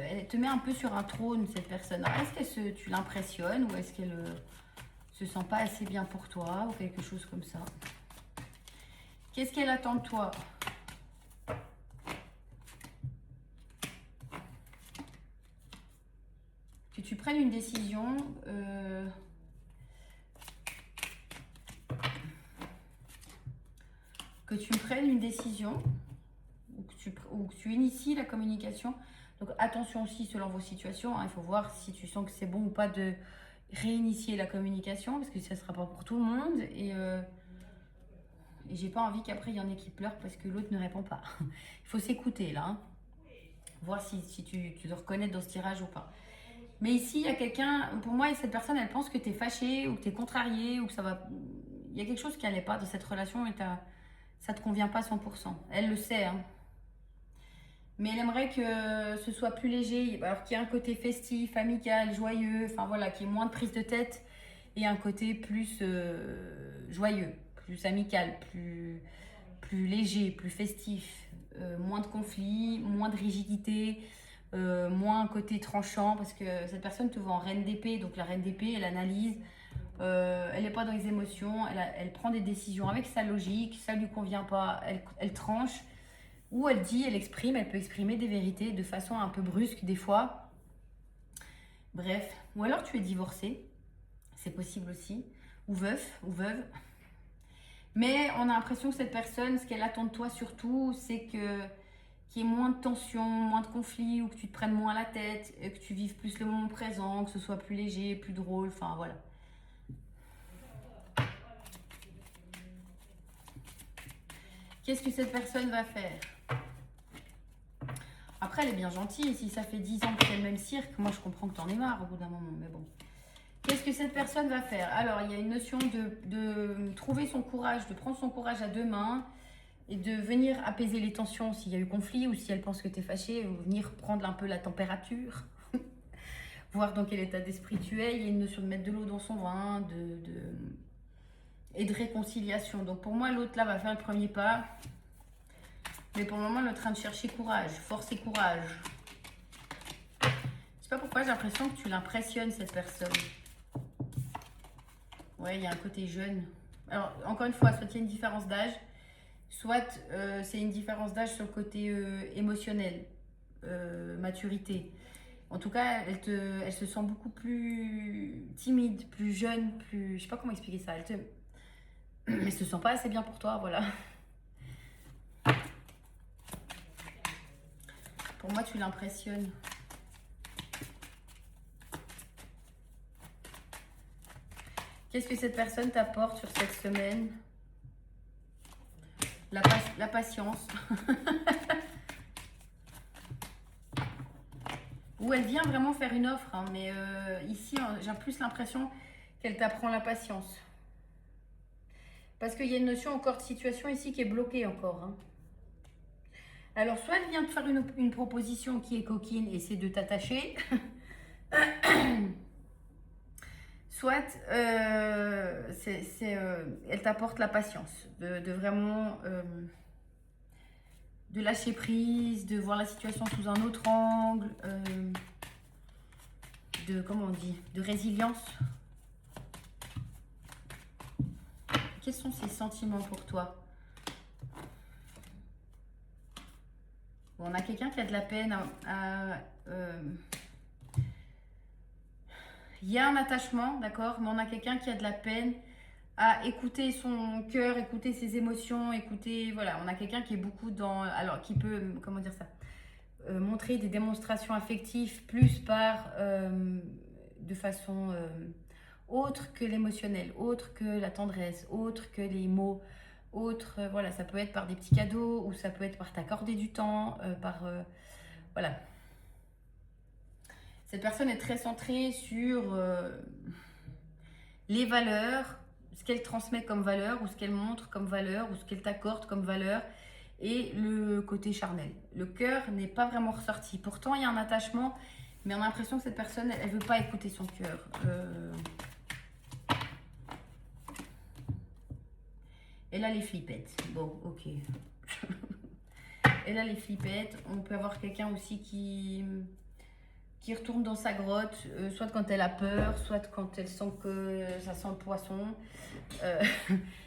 S1: elle te met un peu sur un trône, cette personne. Est-ce que tu l'impressionnes ou est-ce qu'elle se sent pas assez bien pour toi ou quelque chose comme ça? Qu'est-ce qu'elle attend de toi? Que tu prennes une décision. Que tu prennes une décision ou que tu inities la communication. Donc attention aussi selon vos situations. Hein, il faut voir si tu sens que c'est bon ou pas de réinitier la communication parce que ça ne sera pas pour tout le monde. Et j'ai pas envie qu'après il y en ait qui pleurent parce que l'autre ne répond pas. Il faut s'écouter là. Hein. Voir si tu te reconnais dans ce tirage ou pas. Mais ici, il y a quelqu'un, pour moi, cette personne, elle pense que tu es fâché ou que tu es contrarié ou que ça va. Il y a quelque chose qui n'allait pas dans cette relation et ça ne te convient pas 100%. Elle le sait. Hein. Mais elle aimerait que ce soit plus léger, alors qu'il y a un côté festif, amical, joyeux, enfin voilà, qu'il y ait moins de prise de tête et un côté plus joyeux, plus amical, plus léger, plus festif, moins de conflits, moins de rigidité, moins un côté tranchant, parce que cette personne te voit en reine d'épée, donc la reine d'épée, elle analyse, elle n'est pas dans les émotions, elle prend des décisions avec sa logique, ça ne lui convient pas, elle tranche, ou elle dit, elle exprime, elle peut exprimer des vérités de façon un peu brusque des fois. Bref, ou alors tu es divorcé, c'est possible aussi, ou veuf, ou veuve. Mais on a l'impression que cette personne, ce qu'elle attend de toi surtout, c'est qu'il y ait moins de tension, moins de conflits, ou que tu te prennes moins la tête, que tu vives plus le moment présent, que ce soit plus léger, plus drôle, enfin voilà. Qu'est-ce que cette personne va faire? Après, elle est bien gentille. Si ça fait 10 ans que c'est le même cirque, moi, je comprends que t'en aies marre au bout d'un moment. Mais bon. Qu'est-ce que cette personne va faire? Alors, il y a une notion de trouver son courage, de prendre son courage à deux mains et de venir apaiser les tensions s'il y a eu conflit ou si elle pense que tu es fâché, ou venir prendre un peu la température, voir dans quel état d'esprit tu es. Il y a une notion de mettre de l'eau dans son vin et de réconciliation. Donc, pour moi, l'autre là va faire le premier pas. Mais pour le moment, elle est en train de chercher courage, force et courage. Je sais pas pourquoi j'ai l'impression que tu l'impressionnes, cette personne. Ouais, il y a un côté jeune. Alors, encore une fois, soit il y a une différence d'âge, soit c'est une différence d'âge sur le côté émotionnel, maturité. En tout cas, elle se sent beaucoup plus timide, plus jeune, plus... Je sais pas comment expliquer ça. Elle se sent pas assez bien pour toi, voilà. Pour moi, tu l'impressionnes. Qu'est-ce que cette personne t'apporte sur cette semaine? La patience. Ou elle vient vraiment faire une offre, hein, mais ici, j'ai plus l'impression qu'elle t'apprend la patience. Parce qu'il y a une notion encore de situation ici qui est bloquée encore. Hein. Alors, soit elle vient te faire une proposition qui est coquine et c'est de t'attacher. Soit elle t'apporte la patience, de vraiment de lâcher prise, de voir la situation sous un autre angle, comment on dit, de résilience. Quels sont ces sentiments pour toi? Bon, on a quelqu'un qui a de la peine il y a un attachement, d'accord, mais on a quelqu'un qui a de la peine à écouter son cœur, écouter ses émotions, écouter, voilà, on a quelqu'un qui est beaucoup dans, alors qui peut, comment dire ça, montrer des démonstrations affectives plus par, de façon autre que l'émotionnel, autre que la tendresse, autre que les mots, autre, voilà, ça peut être par des petits cadeaux ou ça peut être par t'accorder du temps, voilà. Cette personne est très centrée sur les valeurs, ce qu'elle transmet comme valeur ou ce qu'elle montre comme valeur ou ce qu'elle t'accorde comme valeur et le côté charnel. Le cœur n'est pas vraiment ressorti. Pourtant, il y a un attachement, mais on a l'impression que cette personne, elle ne veut pas écouter son cœur. Elle a les flippettes. Bon, ok. Elle a les flippettes. On peut avoir quelqu'un aussi qui retourne dans sa grotte, soit quand elle a peur, soit quand elle sent que ça sent le poisson.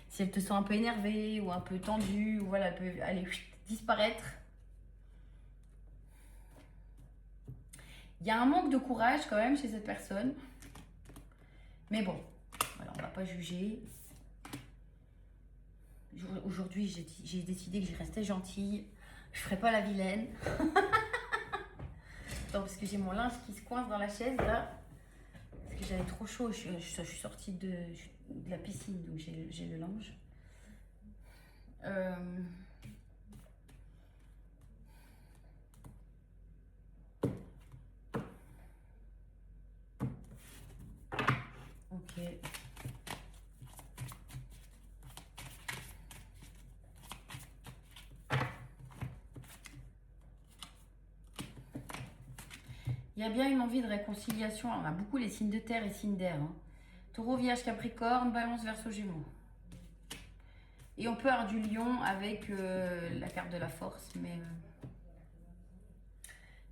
S1: Si elle te sent un peu énervée ou un peu tendue, ou voilà, elle peut aller disparaître. Il y a un manque de courage quand même chez cette personne. Mais bon, voilà, on ne va pas juger. Aujourd'hui, j'ai décidé que je restais gentille. Je ne ferai pas la vilaine. Non, parce que j'ai mon linge qui se coince dans la chaise là. Parce que j'avais trop chaud. Je suis sortie de la piscine, donc j'ai le linge. Ok. Il y a bien une envie de réconciliation. On a beaucoup les signes de terre et signes d'air. Hein. Taureau, Vierge, Capricorne, Balance, Verseau, Gémeaux. Et on peut avoir du lion avec la carte de la force. Mais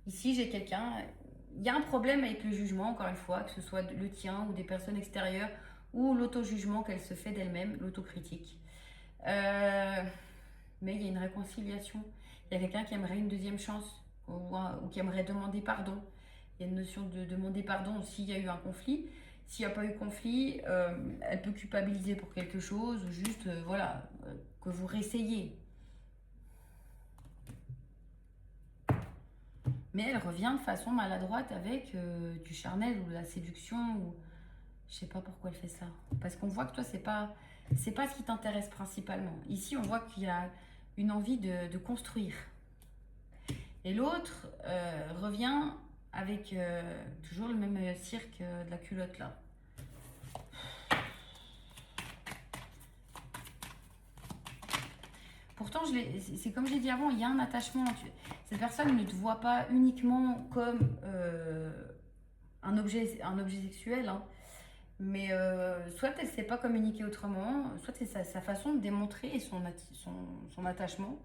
S1: ici, j'ai quelqu'un... Il y a un problème avec le jugement, encore une fois, que ce soit le tien ou des personnes extérieures, ou l'auto-jugement qu'elle se fait d'elle-même, l'autocritique. Mais il y a une réconciliation. Il y a quelqu'un qui aimerait une deuxième chance ou qui aimerait demander pardon. Il y a une notion de demander pardon s'il y a eu un conflit. S'il n'y a pas eu conflit, elle peut culpabiliser pour quelque chose ou juste, voilà, que vous réessayez. Mais elle revient de façon maladroite avec du charnel ou de la séduction. Ou... Je sais pas pourquoi elle fait ça. Parce qu'on voit que toi, c'est pas ce qui t'intéresse principalement. Ici, on voit qu'il y a une envie de construire. Et l'autre revient avec toujours le même cirque de la culotte là. Pourtant, c'est comme j'ai dit avant, il y a un attachement. Cette personne ne te voit pas uniquement comme un objet sexuel, hein, mais soit elle ne sait pas communiquer autrement, soit c'est sa façon de démontrer son attachement.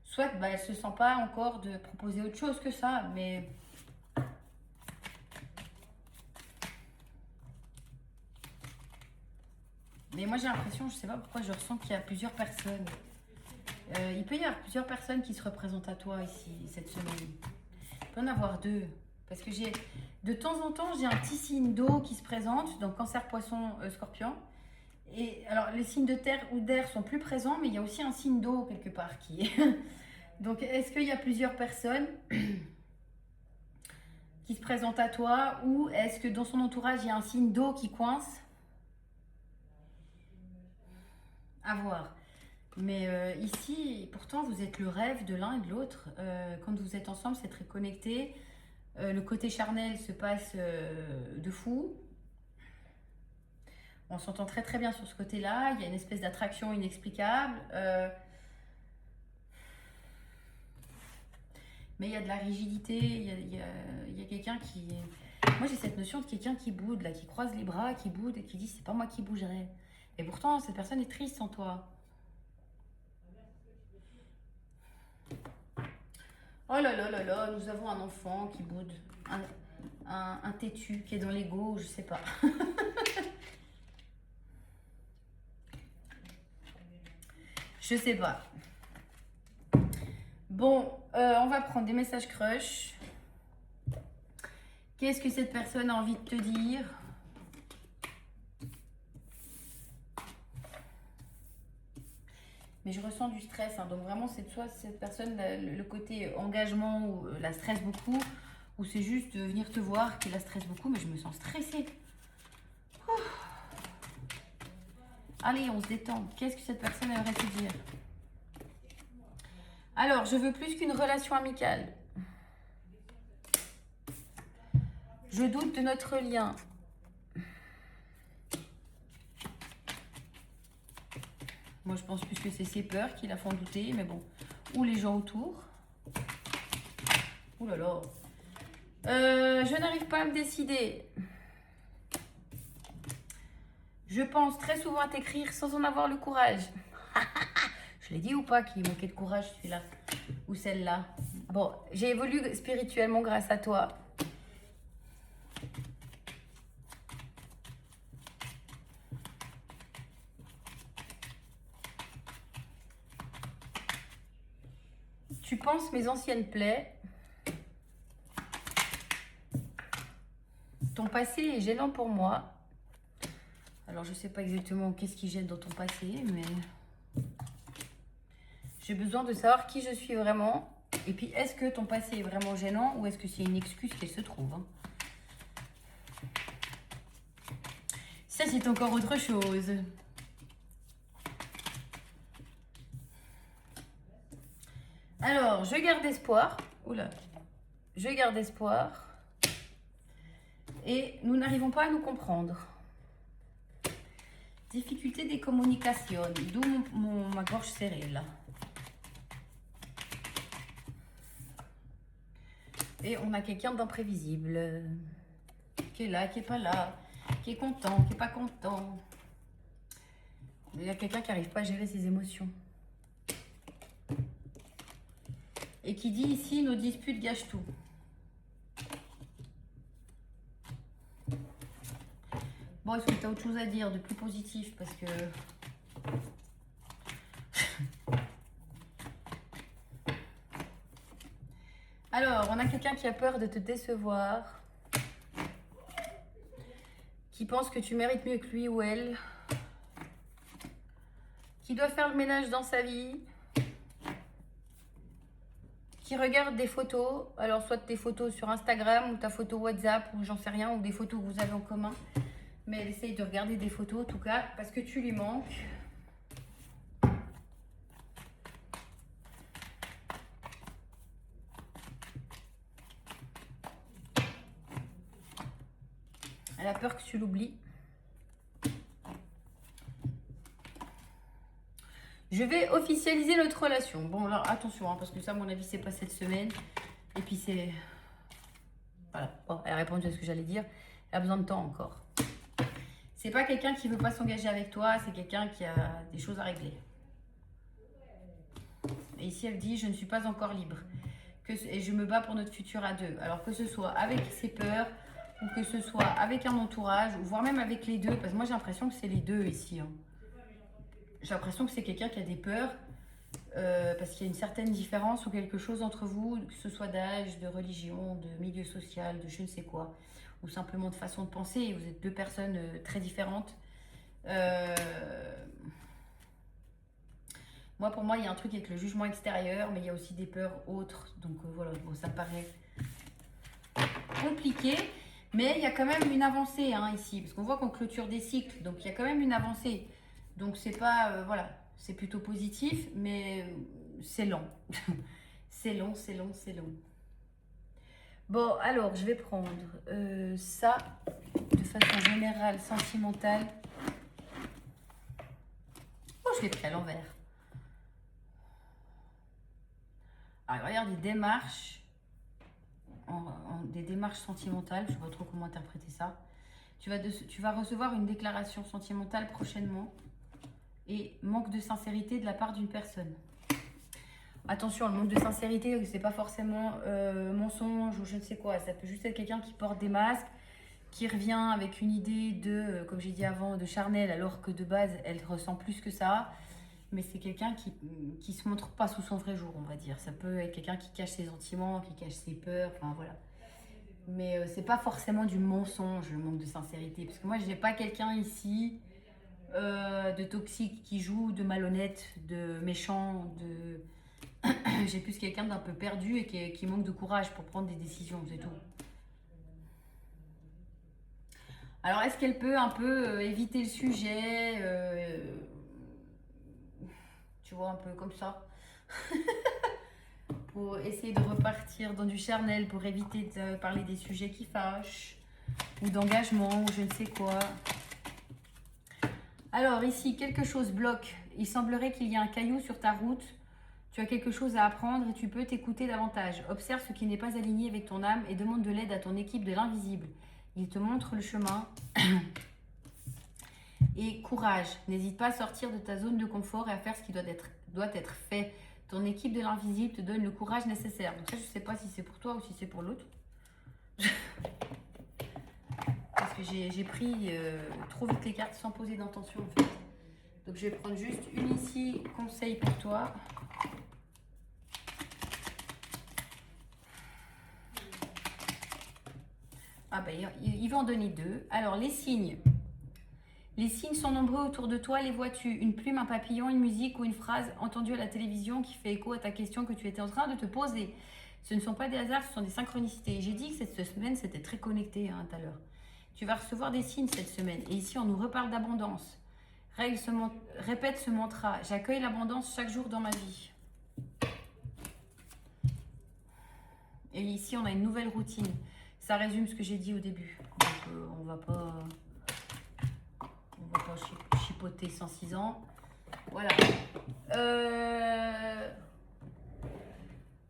S1: Soit bah, elle ne se sent pas encore de proposer autre chose que ça, mais... Mais moi j'ai l'impression, je ne sais pas pourquoi, je ressens qu'il y a plusieurs personnes. Il peut y avoir plusieurs personnes qui se représentent à toi ici, cette semaine. Il peut y en avoir deux. Parce que de temps en temps, j'ai un petit signe d'eau qui se présente, donc cancer, poisson, scorpion. Et alors, les signes de terre ou d'air sont plus présents, mais il y a aussi un signe d'eau quelque part qui est. Donc, est-ce qu'il y a plusieurs personnes qui se présentent à toi, ou est-ce que dans son entourage, il y a un signe d'eau qui coince? À voir. Mais ici, pourtant, vous êtes le rêve de l'un et de l'autre. Quand vous êtes ensemble, c'est très connecté. Le côté charnel se passe de fou. On s'entend très très bien sur ce côté-là. Il y a une espèce d'attraction inexplicable. Mais il y a de la rigidité. Il y a quelqu'un qui... Moi, j'ai cette notion de quelqu'un qui boude, là, qui croise les bras, qui boude et qui dit « c'est pas moi qui bougerai ». Et pourtant, cette personne est triste sans toi. Oh là là là là, nous avons un enfant qui boude, un têtu qui est dans l'ego, je sais pas. Je sais pas. Bon, on va prendre des messages crush. Qu'est-ce que cette personne a envie de te dire? Mais je ressens du stress, hein, donc vraiment c'est soit cette personne, le côté engagement, ou la stresse beaucoup, ou c'est juste de venir te voir qui la stresse beaucoup, mais je me sens stressée. Ouf. Allez, on se détend. Qu'est-ce que cette personne aimerait te dire? Alors, je veux plus qu'une relation amicale. Je doute de notre lien. Moi, je pense plus que c'est ses peurs qui la font douter, mais bon. Ou les gens autour. Ouh là là. Je n'arrive pas à me décider. Je pense très souvent à t'écrire sans en avoir le courage. Je l'ai dit ou pas qu'il manquait de courage celui-là ou celle-là. Bon, j'ai évolué spirituellement grâce à toi. Tu penses mes anciennes plaies. Ton passé est gênant pour moi. Alors, je ne sais pas exactement qu'est-ce qui gêne dans ton passé, mais j'ai besoin de savoir qui je suis vraiment. Et puis, est-ce que ton passé est vraiment gênant ou est-ce que c'est une excuse qu'elle se trouve, hein? Ça, c'est encore autre chose. Alors, je garde espoir. Oula. Je garde espoir. Et nous n'arrivons pas à nous comprendre. Difficulté des communications. D'où ma gorge serrée, là. Et on a quelqu'un d'imprévisible. Qui est là, qui est pas là. Qui est content, qui est pas content. Il y a quelqu'un qui n'arrive pas à gérer ses émotions. Et qui dit ici, nos disputes gâchent tout. Bon, est-ce que tu as autre chose à dire de plus positif? Parce que... Alors, on a quelqu'un qui a peur de te décevoir. Qui pense que tu mérites mieux que lui ou elle. Qui doit faire le ménage dans sa vie. Qui regarde des photos. Alors, soit tes photos sur Instagram ou ta photo WhatsApp ou j'en sais rien. Ou des photos que vous avez en commun. Mais elle essaye de regarder des photos, en tout cas, parce que tu lui manques. a peur que tu l'oublies. Je vais officialiser notre relation. Bon, alors attention, hein, parce que ça, à mon avis, c'est pas cette semaine. Et puis c'est... Voilà, bon, elle a répondu à ce que j'allais dire. Elle a besoin de temps encore. C'est pas quelqu'un qui veut pas s'engager avec toi, c'est quelqu'un qui a des choses à régler. Et ici, elle dit, je ne suis pas encore libre. Et je me bats pour notre futur à deux. Alors que ce soit avec ses peurs, ou que ce soit avec un entourage, ou voire même avec les deux. Parce que moi, j'ai l'impression que c'est les deux ici. Hein. J'ai l'impression que c'est quelqu'un qui a des peurs. Parce qu'il y a une certaine différence ou quelque chose entre vous, que ce soit d'âge, de religion, de milieu social, de je ne sais quoi, ou simplement de façon de penser. Vous êtes deux personnes très différentes. Moi, pour moi, il y a un truc avec le jugement extérieur, mais il y a aussi des peurs autres. Donc voilà, bon, ça me paraît compliqué, mais il y a quand même une avancée hein, ici, parce qu'on voit qu'on clôture des cycles, donc il y a quand même une avancée. Donc c'est pas, voilà, c'est plutôt positif, mais c'est long. C'est long, c'est long, c'est long. Bon, alors, je vais prendre ça de façon générale, sentimentale. Oh, je l'ai pris à l'envers. Alors, regarde, des démarches sentimentales. Je ne sais pas trop comment interpréter ça. Tu vas recevoir une déclaration sentimentale prochainement. Et manque de sincérité de la part d'une personne. Attention, le manque de sincérité, c'est pas forcément mensonge ou je ne sais quoi. Ça peut juste être quelqu'un qui porte des masques, qui revient avec une idée de, comme j'ai dit avant, de charnel, alors que de base, elle ressent plus que ça. Mais c'est quelqu'un qui se montre pas sous son vrai jour, on va dire. Ça peut être quelqu'un qui cache ses sentiments, qui cache ses peurs, enfin voilà. Mais c'est pas forcément du mensonge, le manque de sincérité. Parce que moi, je n'ai pas quelqu'un ici de toxique qui joue, de malhonnête, de méchant, de... J'ai plus quelqu'un d'un peu perdu et qui manque de courage pour prendre des décisions, c'est tout. Alors, est-ce qu'elle peut un peu éviter le sujet tu vois, un peu comme ça pour essayer de repartir dans du charnel, pour éviter de parler des sujets qui fâchent, ou d'engagement, ou je ne sais quoi. Alors ici, quelque chose bloque. Il semblerait qu'il y ait un caillou sur ta route. Tu as quelque chose à apprendre et tu peux t'écouter davantage. Observe ce qui n'est pas aligné avec ton âme et demande de l'aide à ton équipe de l'invisible. Il te montre le chemin. Et courage, n'hésite pas à sortir de ta zone de confort et à faire ce qui doit être fait. Ton équipe de l'invisible te donne le courage nécessaire. Donc ça, je ne sais pas si c'est pour toi ou si c'est pour l'autre. Parce que j'ai pris trop vite les cartes sans poser d'intention en fait. Donc je vais prendre juste une ici, conseil pour toi. Ah ben il va en donner deux. Alors les signes. Les signes sont nombreux autour de toi, les vois-tu? Une plume, un papillon, une musique ou une phrase entendue à la télévision qui fait écho à ta question que tu étais en train de te poser. Ce ne sont pas des hasards, ce sont des synchronicités. J'ai dit que cette semaine, c'était très connecté tout à l'heure. Tu vas recevoir des signes cette semaine. Et ici, on nous reparle d'abondance. Répète ce mantra. J'accueille l'abondance chaque jour dans ma vie. Et ici, on a une nouvelle routine. Ça résume ce que j'ai dit au début. Donc, on va pas chipoter 106 ans. Voilà.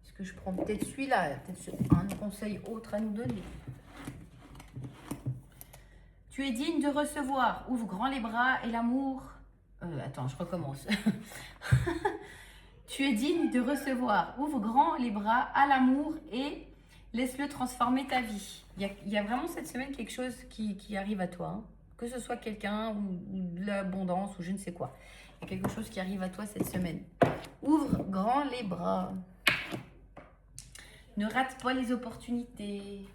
S1: Est-ce que je prends peut-être celui-là? Peut-être un conseil autre à nous donner. Tu es digne de recevoir. Ouvre grand les bras et l'amour. Attends, je recommence. Tu es digne de recevoir. Ouvre grand les bras à l'amour et laisse-le transformer ta vie. Il y a vraiment cette semaine quelque chose qui arrive à toi. Hein. Que ce soit quelqu'un ou de l'abondance ou je ne sais quoi. Il y a quelque chose qui arrive à toi cette semaine. Ouvre grand les bras. Ne rate pas les opportunités.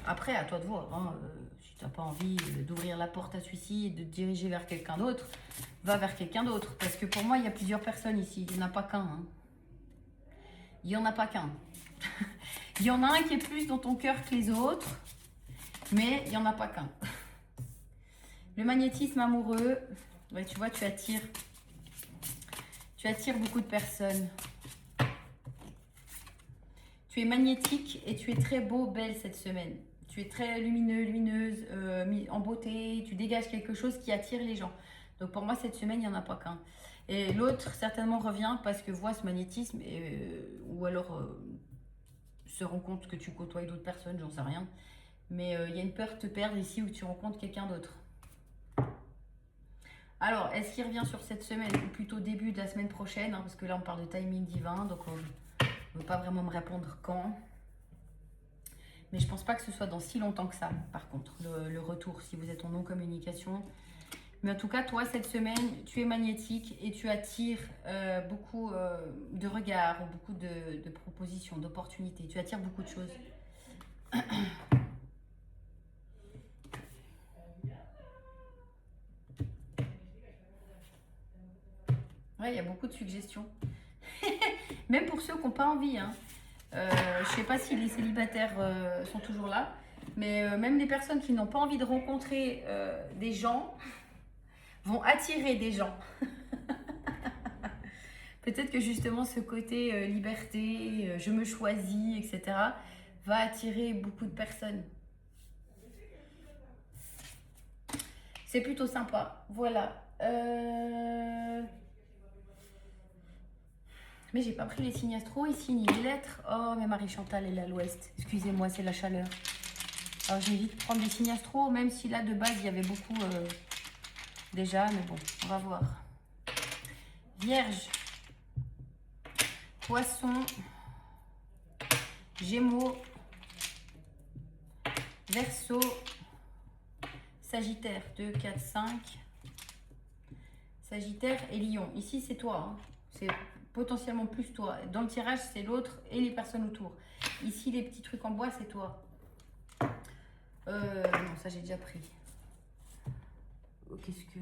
S1: Après, à toi de voir. Hein, si tu n'as pas envie d'ouvrir la porte à celui-ci et de te diriger vers quelqu'un d'autre, va vers quelqu'un d'autre. Parce que pour moi, il y a plusieurs personnes ici. Il n'y en a pas qu'un. Hein. Il n'y en a pas qu'un. Il y en a un qui est plus dans ton cœur que les autres. Mais il n'y en a pas qu'un. Le magnétisme amoureux, ouais, tu vois, tu attires beaucoup de personnes. Tu es magnétique et tu es très beau, belle cette semaine. Tu es très lumineux, lumineuse, en beauté. Tu dégages quelque chose qui attire les gens. Donc pour moi, cette semaine, il n'y en a pas qu'un. Et l'autre, certainement, revient parce que voit ce magnétisme ou alors se rend compte que tu côtoies d'autres personnes, j'en sais rien. Mais il y a une peur de te perdre ici où tu rencontres quelqu'un d'autre. Alors, est-ce qu'il revient sur cette semaine ou plutôt début de la semaine prochaine, hein, parce que là, on parle de timing divin, donc on ne veut pas vraiment me répondre quand. Mais je pense pas que ce soit dans si longtemps que ça, par contre, le retour, si vous êtes en non-communication. Mais en tout cas, toi, cette semaine, tu es magnétique et tu attires beaucoup de regards, beaucoup de propositions, d'opportunités. Tu attires beaucoup de choses. Ouais, il y a beaucoup de suggestions. Même pour ceux qui n'ont pas envie, hein. Je ne sais pas si les célibataires sont toujours là, mais même les personnes qui n'ont pas envie de rencontrer des gens vont attirer des gens. Peut-être que justement ce côté liberté, je me choisis, etc. va attirer beaucoup de personnes. C'est plutôt sympa. Voilà. Mais j'ai pas pris les signes astro ici, ni les lettres. Oh, mais Marie-Chantal est là à l'ouest. Excusez-moi, c'est la chaleur. Alors, je vais vite prendre des signes astro, même si là, de base, il y avait beaucoup déjà. Mais bon, on va voir. Vierge, Poisson, Gémeaux, Verseau, Sagittaire, 2, 4, 5. Sagittaire et Lion. Ici, c'est toi. Hein. C'est potentiellement plus toi. Dans le tirage, c'est l'autre et les personnes autour. Ici, les petits trucs en bois, c'est toi. Non, ça, j'ai déjà pris. Oh, qu'est-ce que...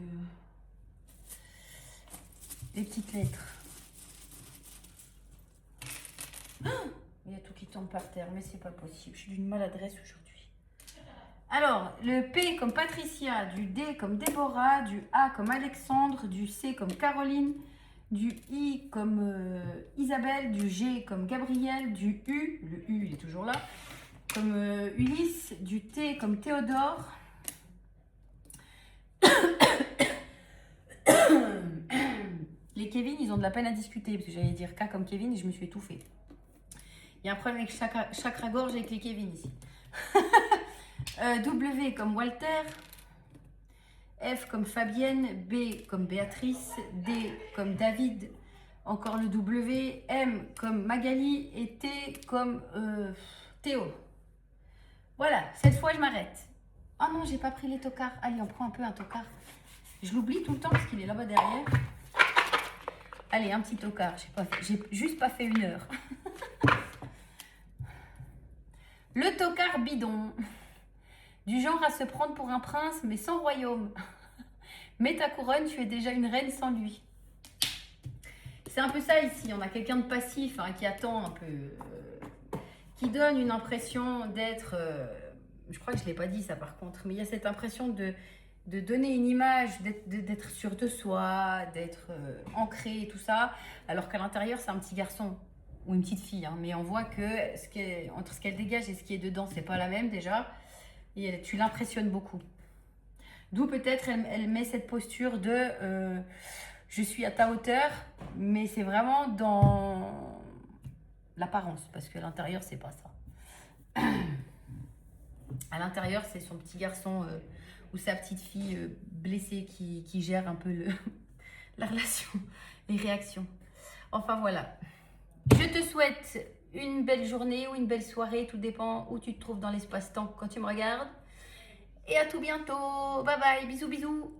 S1: Les petites lettres. Oh, il y a tout qui tombe par terre, mais c'est pas possible. Je suis d'une maladresse aujourd'hui. Alors, le P comme Patricia, du D comme Déborah, du A comme Alexandre, du C comme Caroline, du I comme Isabelle, du G comme Gabriel, du U, le U il est toujours là, comme Ulysse, du T comme Théodore. Les Kevin, ils ont de la peine à discuter, parce que j'allais dire K comme Kevin et je me suis étouffée. Il y a un problème avec chakra-gorge avec les Kevin ici. W comme Walter, F comme Fabienne, B comme Béatrice, D comme David, encore le W, M comme Magali et T comme Théo. Voilà, cette fois je m'arrête. Oh non, j'ai pas pris les tocards. Allez, on prend un peu un tocard. Je l'oublie tout le temps parce qu'il est là-bas derrière. Allez, un petit tocard. J'ai juste pas fait 1 heure. Le tocard bidon. Du genre à se prendre pour un prince, mais sans royaume. Mets ta couronne, tu es déjà une reine sans lui. C'est un peu ça ici. On a quelqu'un de passif hein, qui attend un peu. Qui donne une impression d'être... je crois que je ne l'ai pas dit ça par contre. Mais il y a cette impression de donner une image, d'être sûr de soi, d'être ancré et tout ça. Alors qu'à l'intérieur, c'est un petit garçon ou une petite fille. Hein, mais on voit que entre ce qu'elle dégage et ce qui est dedans, c'est pas la même déjà. Et tu l'impressionnes beaucoup. D'où peut-être elle met cette posture de je suis à ta hauteur, mais c'est vraiment dans l'apparence, parce qu'à l'intérieur, c'est pas ça. À l'intérieur, c'est son petit garçon ou sa petite fille blessée qui gère un peu la relation, les réactions. Enfin voilà. Je te souhaite une belle journée ou une belle soirée, tout dépend où tu te trouves dans l'espace-temps quand tu me regardes. Et à tout bientôt. Bye bye, bisous bisous.